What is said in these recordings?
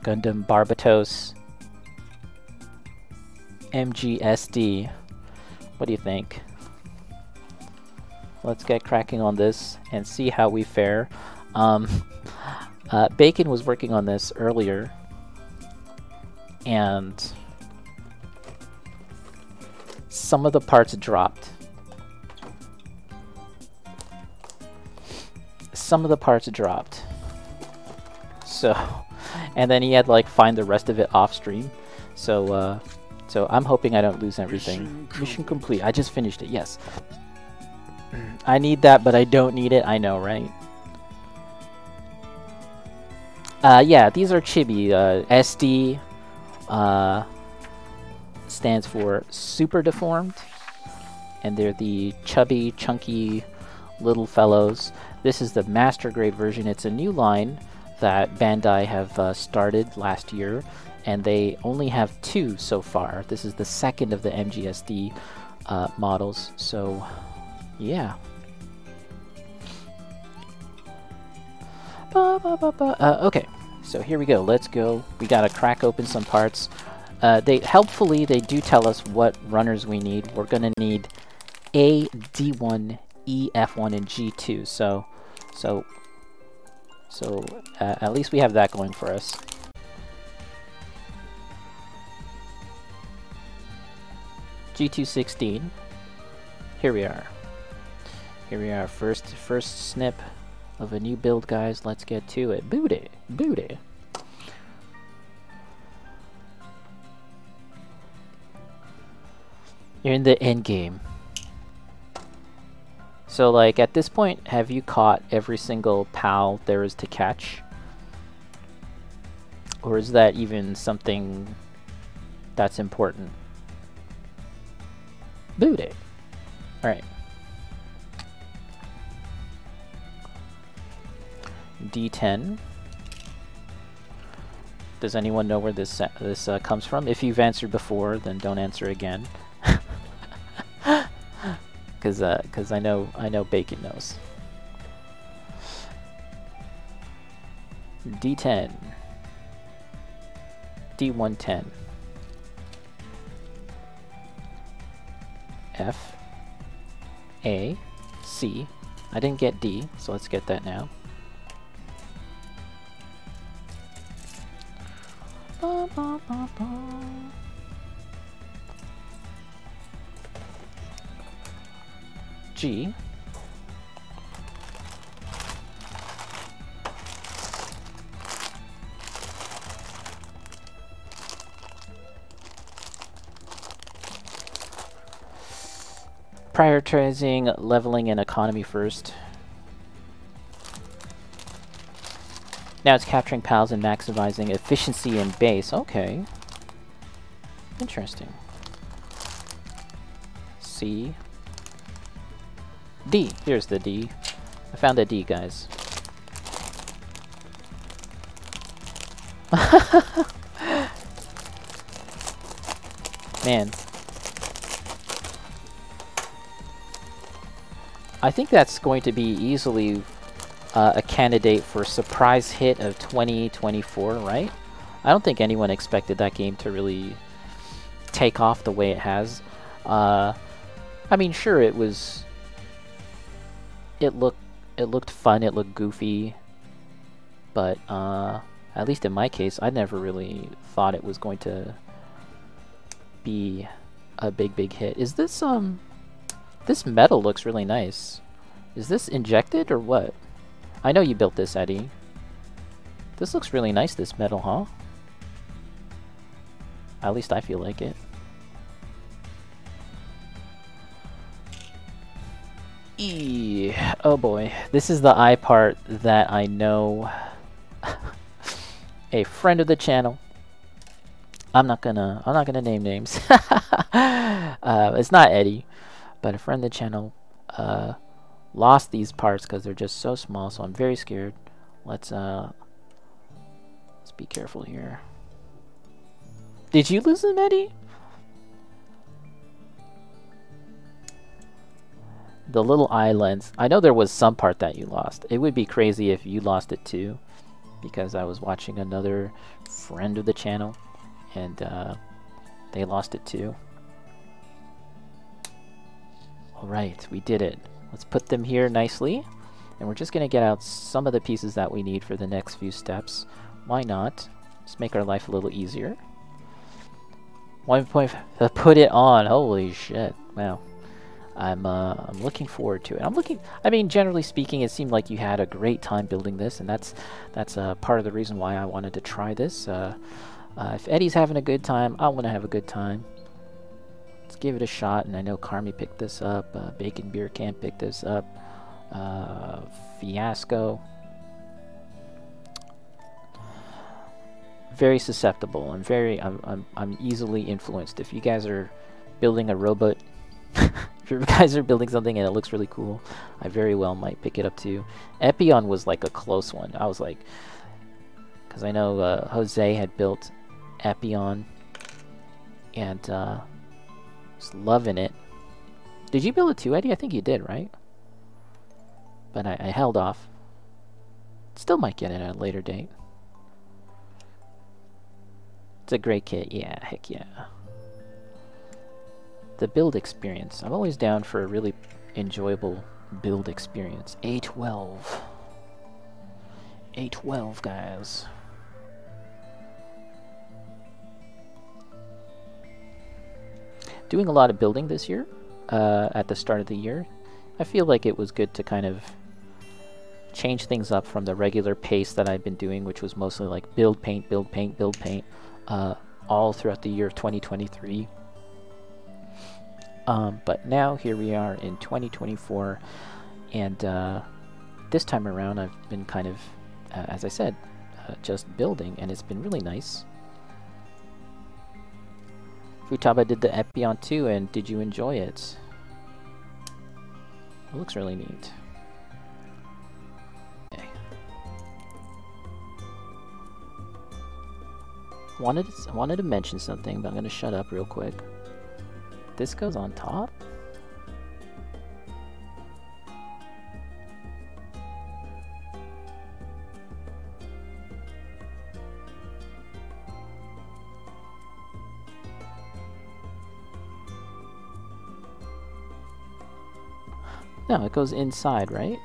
Gundam Barbatos. MGSD. What do you think? Let's get cracking on this and see how we fare. Bacon was working on this earlier, and some of the parts dropped. So, and then he had like find the rest of it off stream. So I'm hoping I don't lose everything. Mission complete. I just finished it. Yes. I need that, but I don't need it. I know, right? Yeah, these are chibi. SD stands for super deformed, and they're the chubby, chunky little fellows. This is the master grade version. It's a new line that Bandai have started last year, and they only have 2 so far. This is the second of the MGSD models, so yeah. Okay, so here we go. Let's go. We gotta crack open some parts. Helpfully they do tell us what runners we need. We're gonna need A, D1, E, F1, and G2. So at least we have that going for us. G216. Here we are. Here we are. First snip of a new build, guys. Let's get to it. Booty, booty. You're in the end game. So, like, at this point, have you caught every single PAL there is to catch? Or is that even something that's important? Booty. Alright. D10. Does anyone know where this comes from? If you've answered before, then don't answer again. Cause I know Bacon knows. D10. D110. F. A. C. I didn't get D, so let's get that now. Ba, ba, ba, ba. G. Prioritizing leveling and economy first. Now it's capturing pals and maximizing efficiency and base. Okay. Interesting. C. D. Here's the D. I found a D, guys. Man. I think that's going to be easily a candidate for surprise hit of 2024, right? I don't think anyone expected that game to really take off the way it has. I mean, sure, it was... It looked fun, it looked goofy, but at least in my case, I never really thought it was going to be a big hit. Is this this metal looks really nice. Is this injected or what? I know you built this, Eddie. This looks really nice, this metal, huh? At least I feel like it. Oh boy, this is the eye part that I know a friend of the channel. I'm not gonna name names. It's not Eddie, but a friend of the channel lost these parts because they're just so small. So I'm very scared. Let's be careful here. Did you lose them, Eddie? The little eye lens. I know there was some part that you lost. It would be crazy if you lost it too. because I was watching another friend of the channel, and they lost it too. Alright, we did it. Let's put them here nicely, and we're just going to get out some of the pieces that we need for the next few steps. Why not? Just make our life a little easier. 1 point, put it on. Holy shit! Wow, I'm looking forward to it. I mean, generally speaking, it seemed like you had a great time building this, and that's part of the reason why I wanted to try this. If Eddie's having a good time, I want to have a good time. Let's give it a shot. And I know Carmi picked this up. Bacon Beer Can picked this up. Fiasco. Very susceptible. I'm easily influenced. If you guys are building a robot, if you guys are building something and it looks really cool, I very well might pick it up too. Epion was like a close one. I was like, because I know Jose had built Epion and was loving it. Did you build it too, Eddie? I think you did, right? But I held off. Still might get it at a later date. It's a great kit, yeah, heck yeah. The build experience. I'm always down for a really enjoyable build experience. A12. A12, guys. Doing a lot of building this year, at the start of the year. I feel like it was good to kind of change things up from the regular pace that I've been doing, which was mostly like build, paint, build, paint, build, paint. All throughout the year of 2023. But now here we are in 2024, and this time around I've been kind of, as I said, just building, and it's been really nice. Futaba did the Epion too, and did you enjoy it? It looks really neat. I wanted to mention something, but I'm gonna shut up real quick. This goes on top? No, it goes inside, right?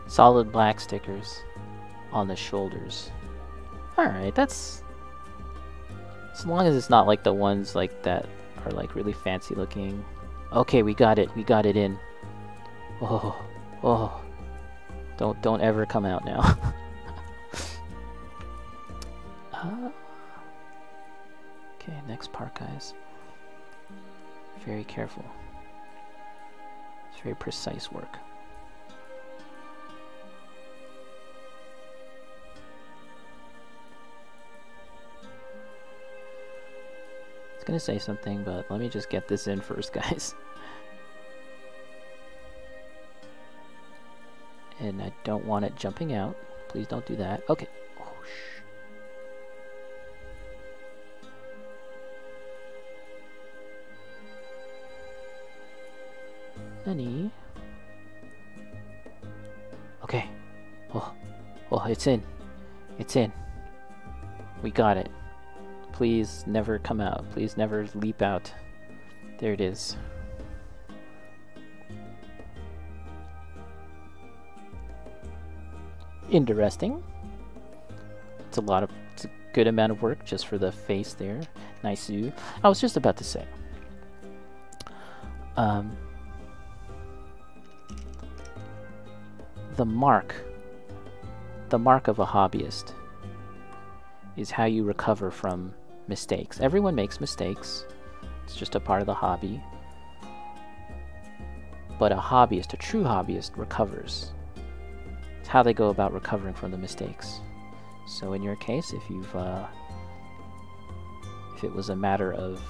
Solid black stickers on the shoulders. Alright, that's... as long as it's not like the ones like that are like really fancy looking. Okay, we got it in. Oh. Don't ever come out now. Okay, next part, guys. Very careful. It's very precise work. I was gonna say something, but let me just get this in first, guys. And I don't want it jumping out. Please don't do that. Okay. Oh, shh. Nani? Okay. Oh, it's in. It's in. We got it. Please never come out. Please never leap out. There it is. Interesting. It's a good amount of work just for the face there. Nice. I was just about to say. The mark of a hobbyist is how you recover from mistakes. Everyone makes mistakes. It's just a part of the hobby. But a hobbyist, a true hobbyist, recovers. It's how they go about recovering from the mistakes. So in your case, if it was a matter of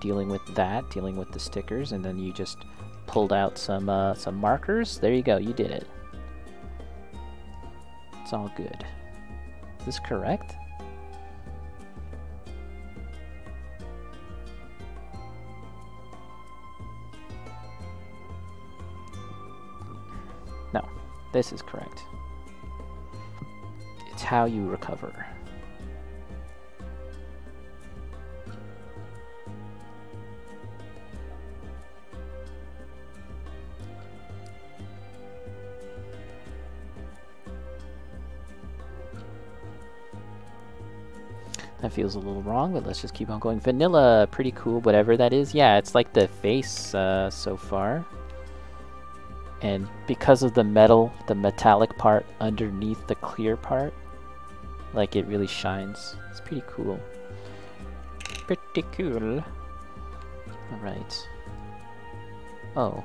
dealing with that, dealing with the stickers, and then you just pulled out some markers. There you go, you did it. It's all good. Is this correct? No, this is correct. It's how you recover. That feels a little wrong, but let's just keep on going. Vanilla, pretty cool, whatever that is. Yeah, it's like the face so far. And because of the metal, the metallic part underneath the clear part, like it really shines. It's pretty cool. Pretty cool. Alright. Oh.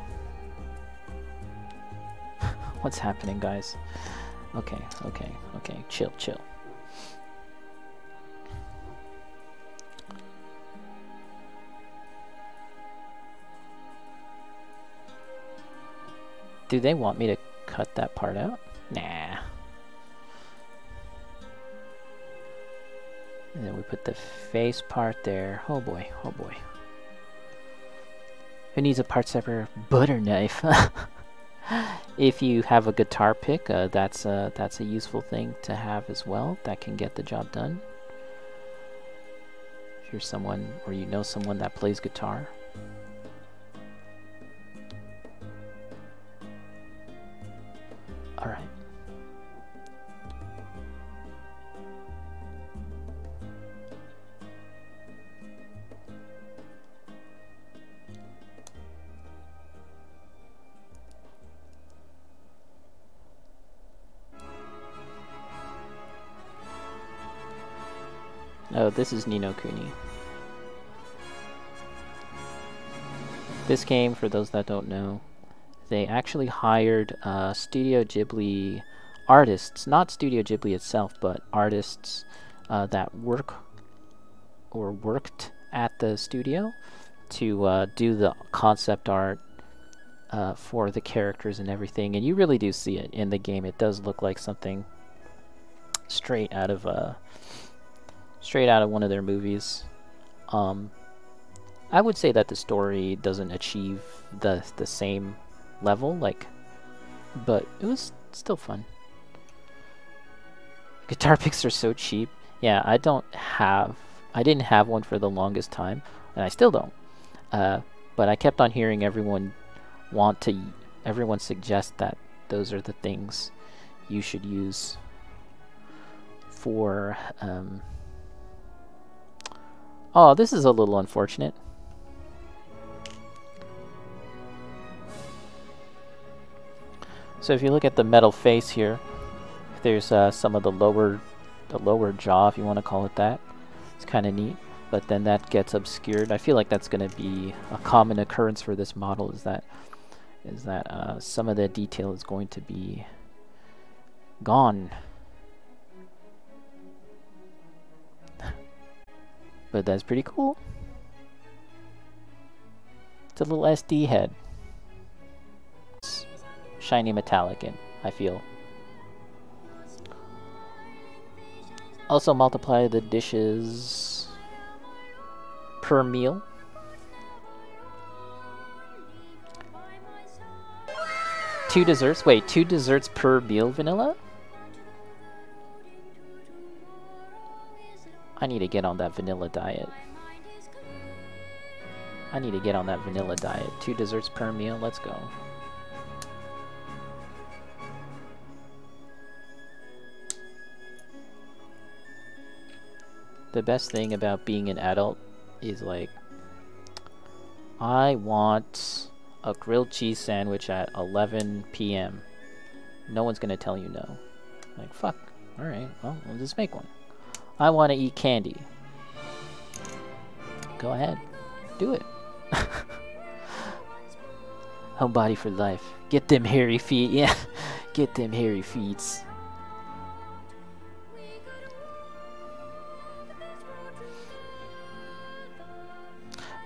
What's happening, guys? Okay, okay, okay. Chill, chill. Do they want me to cut that part out? Nah. And then we put the face part there. Oh boy, oh boy. Who needs a part separator? Butter knife. If you have a guitar pick, that's a useful thing to have as well. That can get the job done. If you're someone, or you know someone that plays guitar. Alright. Oh, this is Ni no Kuni. This game, for those that don't know, they actually hired Studio Ghibli artists, not Studio Ghibli itself, but artists that worked at the studio to do the concept art for the characters and everything. And you really do see it in the game. It does look like something straight out of one of their movies. I would say that the story doesn't achieve the same level, but it was still fun. Guitar picks are so cheap. Yeah, I didn't have one for the longest time, and I still don't. But I kept on hearing everyone suggest that those are the things you should use for. Oh, this is a little unfortunate. So if you look at the metal face here, there's some of the lower jaw, if you want to call it that. It's kind of neat, but then that gets obscured. I feel like that's going to be a common occurrence for this model. Is that some of the detail is going to be gone. But that's pretty cool. It's a little SD head. It's shiny metallic, and I feel. Also multiply the dishes per meal. Two desserts? Wait, 2 desserts per meal, Vanilla? I need to get on that vanilla diet. 2 desserts per meal, let's go. The best thing about being an adult is like, I want a grilled cheese sandwich at 11 p.m. No one's gonna tell you no. Like, fuck. Alright, well, we'll just make one. I want to eat candy. Go ahead. Do it. Homebody for life. Get them hairy feet. Yeah. Get them hairy feet.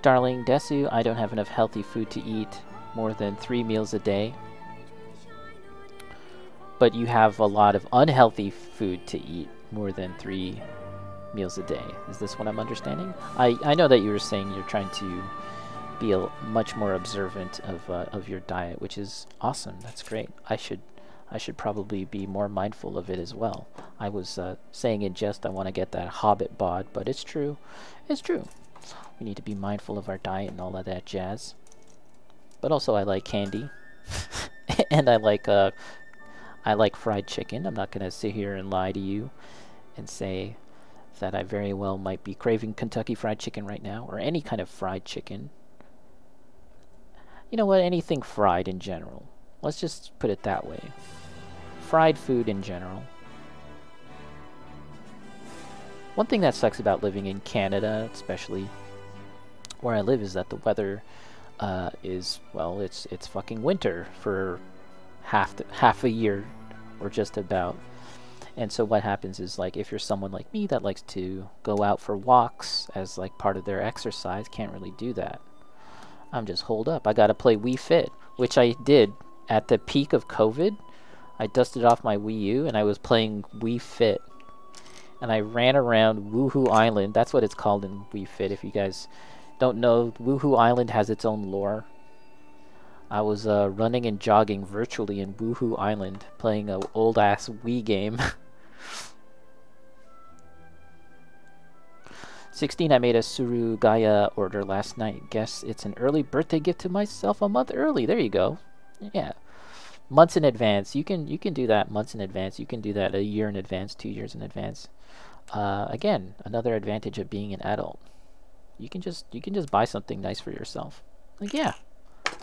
Darling Desu, I don't have enough healthy food to eat more than 3 meals a day. But you have a lot of unhealthy food to eat more than 3 meals a day. Is this what I'm understanding? I know that you were saying you're trying to be much more observant of your diet, which is awesome. That's great. I should probably be more mindful of it as well. I was saying in jest I want to get that Hobbit bod, but it's true. It's true. We need to be mindful of our diet and all of that jazz. But also I like candy. And I like fried chicken. I'm not going to sit here and lie to you and say that I very well might be craving Kentucky Fried Chicken right now, or any kind of fried chicken. You know what? Anything fried in general. Let's just put it that way. Fried food in general. One thing that sucks about living in Canada, especially where I live, is that the weather is, well, it's fucking winter for half a year, or just about. And so what happens is, like, if you're someone like me that likes to go out for walks as like part of their exercise, can't really do that. I'm just holed up. I gotta play Wii Fit, which I did at the peak of COVID. I dusted off my Wii U and I was playing Wii Fit. And I ran around Woohoo Island. That's what it's called in Wii Fit. If you guys don't know, Woohoo Island has its own lore. I was running and jogging virtually in Woohoo Island, playing an old-ass Wii game. 16, I made a Surugaya order last night. Guess it's an early birthday gift to myself a month early. There you go. Yeah. Months in advance. You can do that months in advance. You can do that a year in advance, 2 years in advance. Again, another advantage of being an adult. You can just buy something nice for yourself. Like, yeah,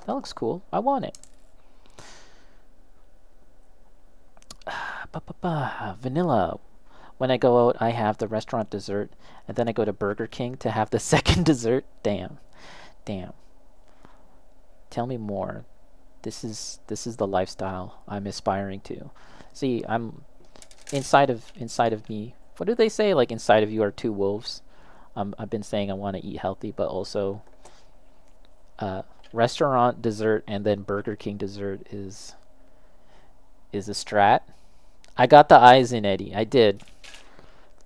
that looks cool. I want it. Vanilla. When I go out, I have the restaurant dessert, and then I go to Burger King to have the second dessert. Damn. Tell me more. This is the lifestyle I'm aspiring to. See, I'm inside of me. What do they say? Like, inside of you are 2 wolves. I've been saying I want to eat healthy, but also restaurant dessert and then Burger King dessert is a strat. I got the eyes in, Eddie. I did.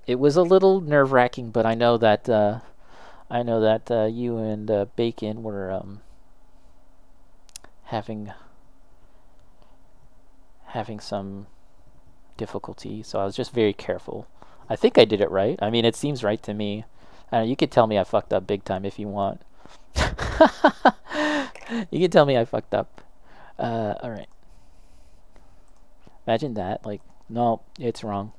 It was a little nerve-wracking, but I know that you and Bacon were having some difficulty, so I was just very careful. I think I did it right. I mean, it seems right to me. You could tell me I fucked up big time if you want. You can tell me I fucked up. Alright. Imagine that. Like, no, it's wrong.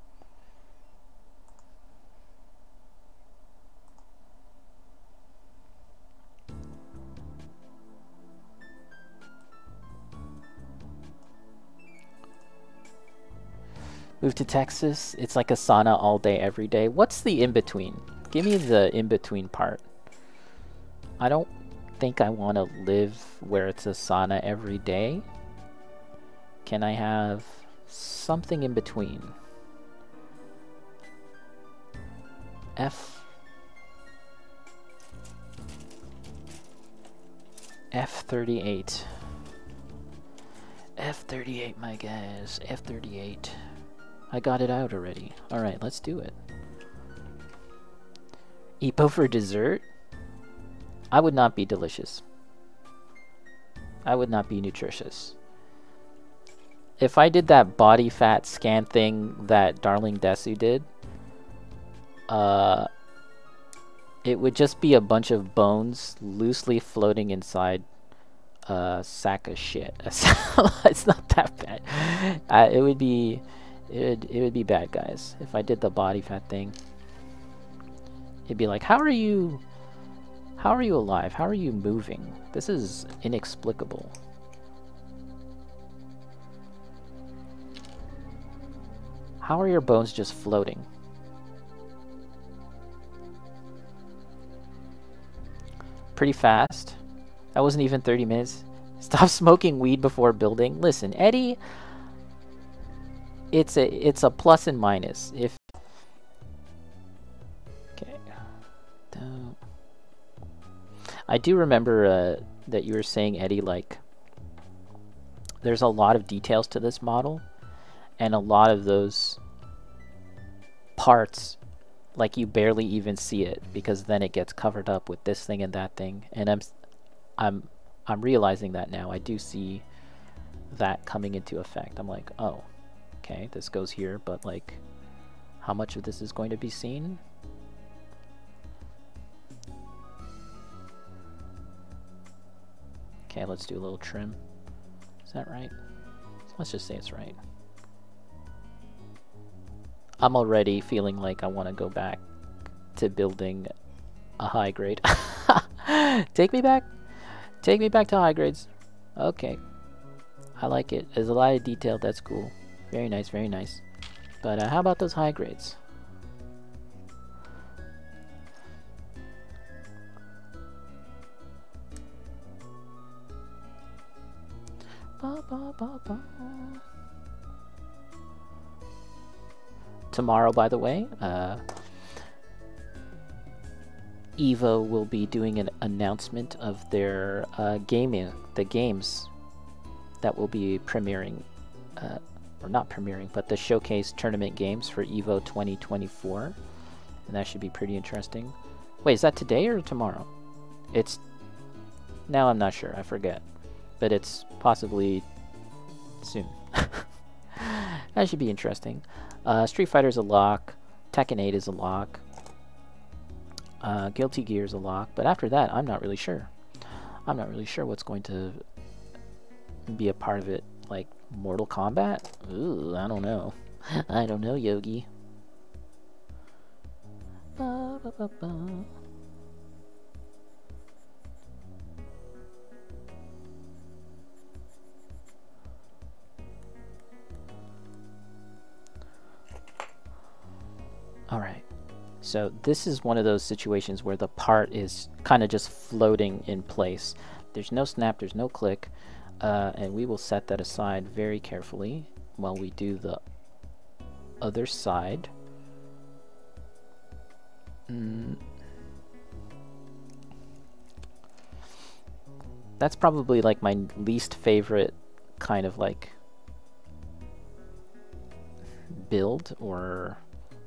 Move to Texas. It's like a sauna all day, every day. What's the in-between? Give me the in-between part. I don't think I want to live where it's a sauna every day. Can I have something in between? F38. F38, my guys. F38. I got it out already. Alright, let's do it. Ipo for dessert? I would not be delicious. I would not be nutritious. If I did that body fat scan thing that Darling Desu did, it would just be a bunch of bones loosely floating inside a sack of shit. It's not that bad. It would be bad, guys. If I did the body fat thing, it'd be like, how are you alive? How are you moving? This is inexplicable. How are your bones just floating? Pretty fast. That wasn't even 30 minutes. Stop smoking weed before building. Listen, Eddie, it's a plus and minus. If I do remember that you were saying, Eddie, like, there's a lot of details to this model, and a lot of those parts, like, you barely even see it, because then it gets covered up with this thing and that thing, and I'm realizing that now. I do see that coming into effect. I'm like, oh, okay, this goes here, but, like, how much of this is going to be seen? Okay, let's do a little trim. Is that right? Let's just say it's right. I'm already feeling like I want to go back to building a high grade. Take me back. Take me back to high grades. Okay. I like it. There's a lot of detail. That's cool. Very nice, very nice. But how about those high grades? Ba, ba, ba, ba. Tomorrow, by the way, Evo will be doing an announcement of their the games that will be premiering, or not premiering, but the showcase tournament games for Evo 2024, and that should be pretty interesting. Wait, is that today or tomorrow? It's now, I'm not sure, I forget, but it's possibly soon. That should be interesting. Street Fighter's a lock, Tekken 8 is a lock, Guilty Gear's a lock, but after that, I'm not really sure. I'm not really sure what's going to be a part of it, like Mortal Kombat? Ooh, I don't know. I don't know, Yogi. Ba, ba, ba, ba. Alright, so this is one of those situations where the part is kind of just floating in place. There's no snap, there's no click, and we will set that aside very carefully while we do the other side. That's probably like my least favorite kind of like build or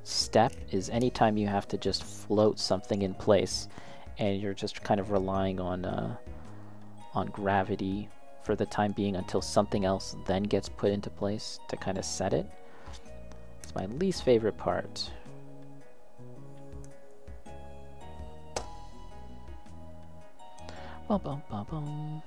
step, is anytime you have to just float something in place and you're just kind of relying on gravity for the time being until something else then gets put into place to kind of set it. It's my least favorite part. Bum, bum, bum, bum.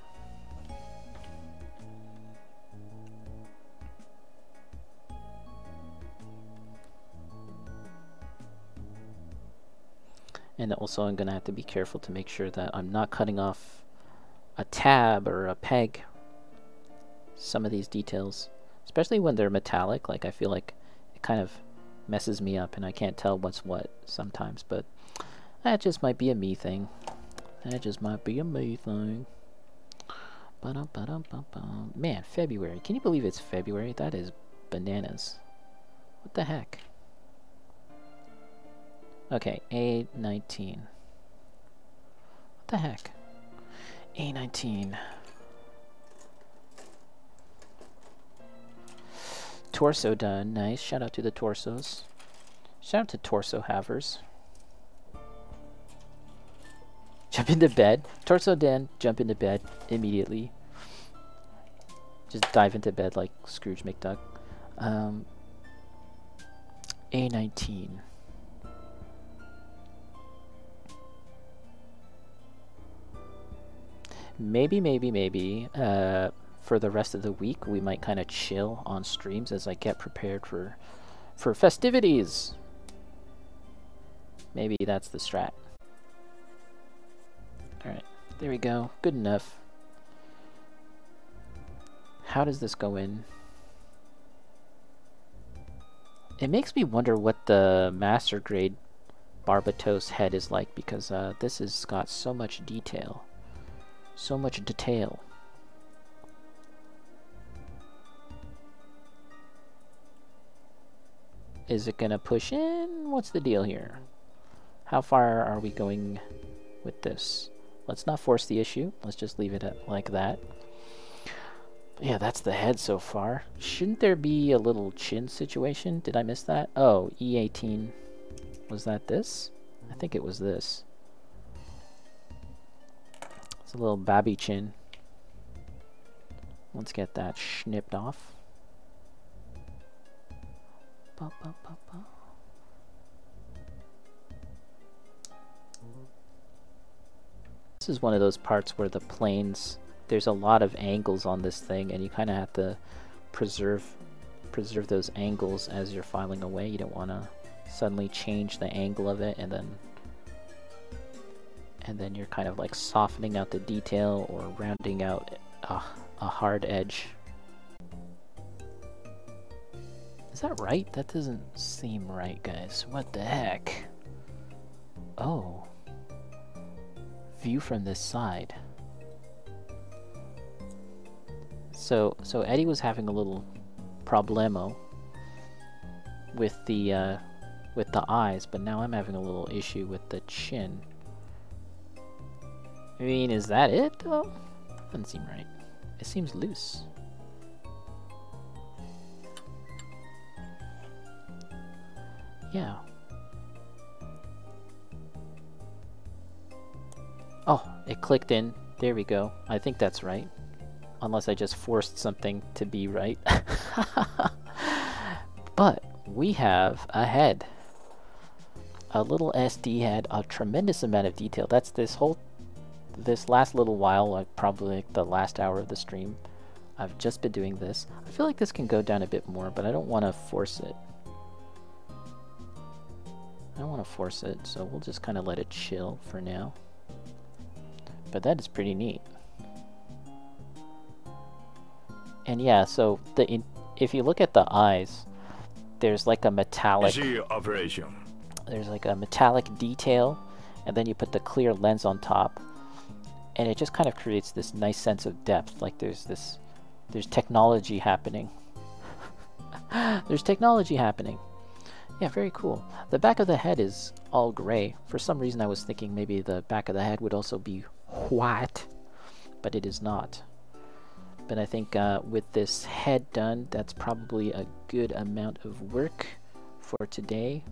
And also I'm going to have to be careful to make sure that I'm not cutting off a tab or a peg. Some of these details, especially when they're metallic, like I feel like it kind of messes me up and I can't tell what's what sometimes, but that just might be a me thing. That just might be a me thing. Man, February. Can you believe it's February? That is bananas. What the heck? Okay, A19. What the heck? A19. Torso done. Nice. Shout out to the torsos. Shout out to torso havers. Jump into bed. Torso done. Jump into bed immediately. Just dive into bed like Scrooge McDuck. A19. Maybe, for the rest of the week, we might kind of chill on streams as I get prepared for festivities. Maybe that's the strat. Alright, there we go. Good enough. How does this go in? It makes me wonder what the master grade Barbatos head is like, because this has got so much detail. So much detail. Is it gonna push in? What's the deal here? How far are we going with this? Let's not force the issue. Let's just leave it at like that. Yeah, that's the head so far. Shouldn't there be a little chin situation? Did I miss that? Oh, E18. Was that this? I think it was this. It's a little babby chin. Let's get that snipped off. Ba, ba, ba, ba. This is one of those parts where the planes, there's a lot of angles on this thing, and you kind of have to preserve those angles as you're filing away. You don't want to suddenly change the angle of it, and then you're kind of like softening out the detail or rounding out a hard edge. Is that right? That doesn't seem right, guys. What the heck? Oh. View from this side. So Eddie was having a little problemo with the eyes, but now I'm having a little issue with the chin. I mean, is that it? Oh, doesn't seem right. It seems loose. Yeah. Oh, it clicked in. There we go. I think that's right. Unless I just forced something to be right. But we have a head. A little SD head, a tremendous amount of detail. That's this last little while, like probably like the last hour of the stream. I've just been doing this. I feel like this can go down a bit more, but I don't want to force it. I don't want to force it, so we'll just kind of let it chill for now. But that is pretty neat. And yeah, so if you look at the eyes, there's like a metallic there's like a metallic detail, and then you put the clear lens on top, and it just kind of creates this nice sense of depth. Like there's technology happening. There's technology happening. Yeah, very cool. The back of the head is all gray. For some reason I was thinking maybe the back of the head would also be white, but it is not. But I think with this head done, that's probably a good amount of work for today.